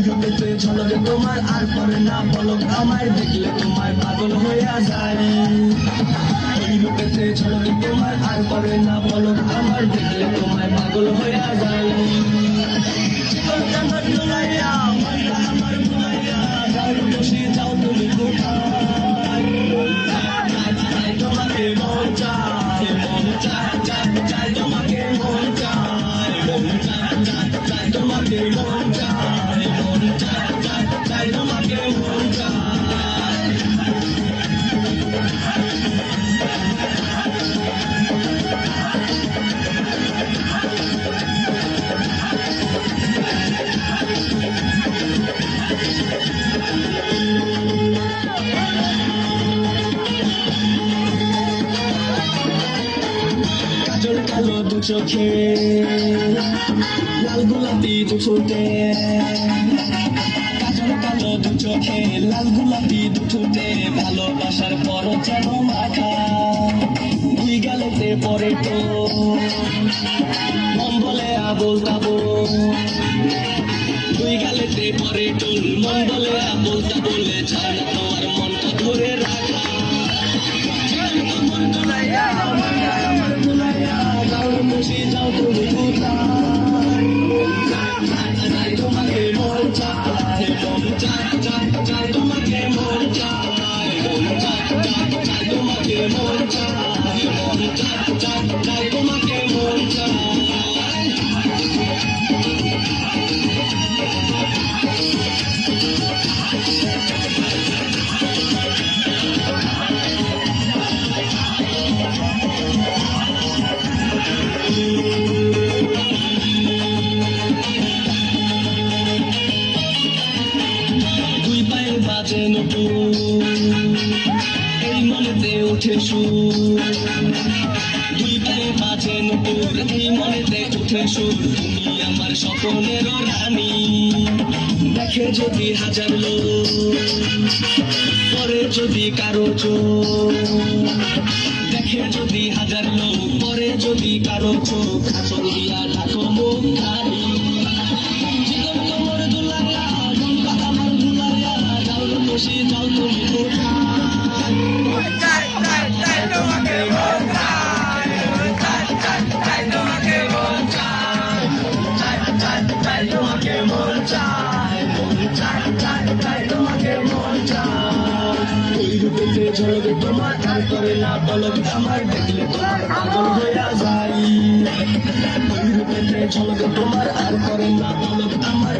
রূপেতে ঝলকে তোমার আর করে না পলক আমায় দেখলে তোমায় পাগল হইয়া যায়। ওই রূপেতে ঝলকে তোমার আর করে না পলক আমার দেখলে তোমায় পাগল হইয়া যায়। আমার ভুলাইয়া আমার ভুলাইয়া যাও বসে যাও তুমি কোথায়? তোমাকে মন চায় মন চায় চায় চায় তোমাকে মন চায় মন চায় চায় চায় তোমাকে মন চায় মন চায় চায় চায় তোমাকে মন চায়। কাজল কালো দু চোখে লাল গোলাপি দু ঠোঁটে, কাজল কালো দু চোখে লাল গোলাপি দু ঠোঁটে ভালোবাসার পর যেন মাখা দুই গালেতে পরে তো মন বলে আবোল তাবোল, দুই গালেতে পরে টোল মন বলে আবোল তাবোলে ছাড় না তোমার মনটা ধরে রাখা। বসে যাও তুমি কোথায়? তোমাকে মন চায় মন চায় চায় চায় তোমাকে মন চায় মন চায় চায় চায় তোমাকে মন চায় মন চায় চায় চায় তোমাকে মন চায়। দুই পায়ের বাজে নতুন এই মনেতে উঠে সুর, দুই পায়ের বাজে নতুন এই মনেতে উঠে সুর তুমি আমার স্বপ্নের রানী। দেখে যদি হাজার লোক পরে যদি কারো চোখ, দেখে যদি হাজার লোক পরে যদি কারো চোখ আচল দিয়া ঢাকো মুখ খানি। জীবন তোমার দুলাইয়া মন কথা আমার দুলাইয়া যাও বসে যাও তুমি কোথায়? তোমাকে মন চায় চায় চায় চায় তোমাকে মন চায় চায় চায় চায় তোমাকে মন চায় মন চায় চায় চায় তোমাকে মন চায়। ওই রূপেতে ঝলকে তোমার আর করে না পলক আমার দেখলে তোমার পাগল হইয়া যায়। ওই রূপেতে ঝলকে তোমার আর করে না পলক আমার